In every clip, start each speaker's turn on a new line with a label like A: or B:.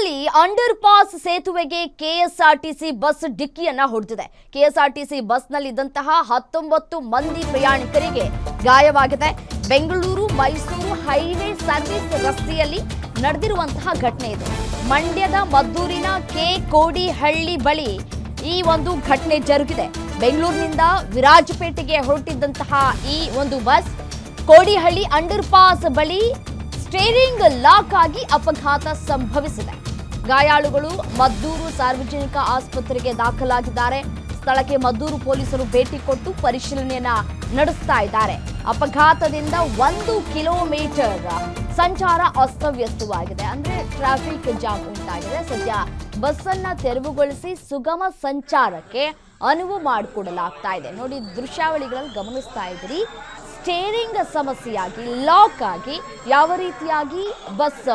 A: ಬೆಂಗಳೂರಿನಲ್ಲಿ under pass ಸೇತುವೆಗೆ KSRTC bus ಡಿಕ್ಕಿಯನ್ನ ಹೊಡೆದಿದೆ. KSRTC ಬಸ್ನಲ್ಲಿದ್ದಂತಹ 19 ಮಂದಿ ಪ್ರಯಾಣಿಕರಿಗೆ ಗಾಯವಾಗಿದೆ. ಬೆಂಗಳೂರು ಮೈಸೂರು ಹೈವೇ ಸರ್ವಿಸ್ ರಸ್ತೆಯಲ್ಲಿ ನಡೆದಿರುವಂತಹ ಘಟನೆ ಇದು. ಮಂಡ್ಯದ ಮದ್ದೂರಿನ ಕೆ ಕೋಡಿಹಳ್ಳಿ ಬಳಿ ಈ ಒಂದು ಘಟನೆ ಜರುಗಿದೆ. ಬೆಂಗಳೂರಿನಿಂದ ವಿರಾಜಪೇಟೆಗೆ ಹೊರಟಿದ್ದಂತಹ ಈ ಒಂದು ಬಸ್ ಕೋಡಿಹಳ್ಳಿ ಅಂಡರ್ ಪಾಸ್ ಬಳಿ ಸ್ಟೇರಿಂಗ್ ಲಾಕ್ ಆಗಿ ಅಪಘಾತ ಸಂಭವಿಸಿದೆ. ಗಾಯಾಳುಗಳು ಮದ್ದೂರು ಸಾರ್ವಜನಿಕ ಆಸ್ಪತ್ರೆಗೆ ದಾಖಲಾಗಿದ್ದಾರೆ. ಸ್ಥಳಕ್ಕೆ ಮದ್ದೂರು ಪೊಲೀಸರು ಭೇಟಿ ಕೊಟ್ಟು ಪರಿಶೀಲನೆಯನ್ನ ನಡೆಸ್ತಾ ಇದ್ದಾರೆ. ಅಪಘಾತದಿಂದ 1 ಕಿಲೋಮೀಟರ್ ಸಂಚಾರ ಅಸ್ತವ್ಯಸ್ತವಾಗಿದೆ. ಅಂದ್ರೆ ಟ್ರಾಫಿಕ್ ಜಾಮ್ ಉಂಟಾಗಿದೆ. ಸದ್ಯ ಬಸ್ ಅನ್ನ ತೆರವುಗೊಳಿಸಿ ಸುಗಮ ಸಂಚಾರಕ್ಕೆ ಅನುವು ಮಾಡಿಕೊಡಲಾಗ್ತಾ ಇದೆ. ನೋಡಿ, ದೃಶ್ಯಾವಳಿಗಳಲ್ಲಿ ಗಮನಿಸ್ತಾ ಇದ್ದೀರಿ. ಸ್ಟೇರಿಂಗ್ ಸಮಸ್ಯೆಯಾಗಿ ಲಾಕ್ ಆಗಿ ಯಾವ ರೀತಿಯಾಗಿ ಬಸ್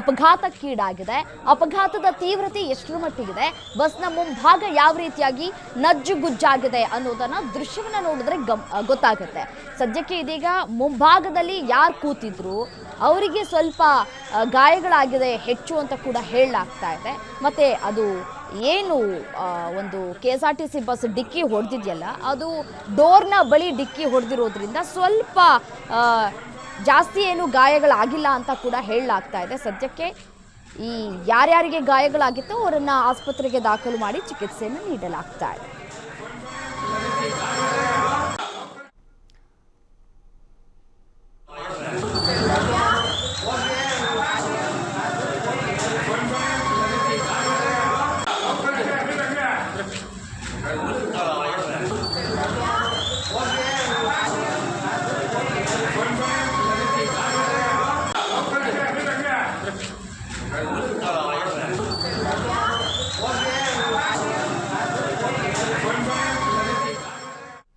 A: ಅಪಘಾತಕ್ಕೀಡಾಗಿದೆ, ಅಪಘಾತದ ತೀವ್ರತೆ ಎಷ್ಟರ ಮಟ್ಟಿಗಿದೆ, ಬಸ್ನ ಮುಂಭಾಗ ಯಾವ ರೀತಿಯಾಗಿ ನಜ್ಜುಗುಜ್ಜಾಗಿದೆ ಅನ್ನೋದನ್ನ ದೃಶ್ಯವನ್ನ ನೋಡಿದ್ರೆ ಗೊತ್ತಾಗುತ್ತೆ. ಸದ್ಯಕ್ಕೆ ಇದೀಗ ಮುಂಭಾಗದಲ್ಲಿ ಯಾರು ಕೂತಿದ್ರು ಅವರಿಗೆ ಸ್ವಲ್ಪ ಗಾಯಗಳಾಗಿದೆ ಹೆಚ್ಚು ಅಂತ ಕೂಡ ಹೇಳಲಾಗ್ತಾ ಇದೆ. ಮತ್ತೆ ಅದು ಏನು ಒಂದು ಕೆಎಸ್ಆರ್ಟಿಸಿ ಬಸ್ ಡಿಕ್ಕಿ ಹೊಡೆದಿದೆಯಲ್ಲ, ಅದು ಡೋರ್ನ ಬಳಿ ಡಿಕ್ಕಿ ಹೊಡೆದಿರೋದ್ರಿಂದ ಸ್ವಲ್ಪ ಜಾಸ್ತಿ ಏನು ಗಾಯಗಳಾಗಿಲ್ಲ ಅಂತ ಕೂಡ ಹೇಳಲಾಗ್ತಾ ಇದೆ. ಸದ್ಯಕ್ಕೆ ಈ ಯಾರ್ಯಾರಿಗೆ ಗಾಯಗಳಾಗಿತ್ತೋ ಅವರನ್ನು ಆಸ್ಪತ್ರೆಗೆ ದಾಖಲು ಮಾಡಿ ಚಿಕಿತ್ಸೆಯನ್ನು ನೀಡಲಾಗ್ತಾ ಇದೆ.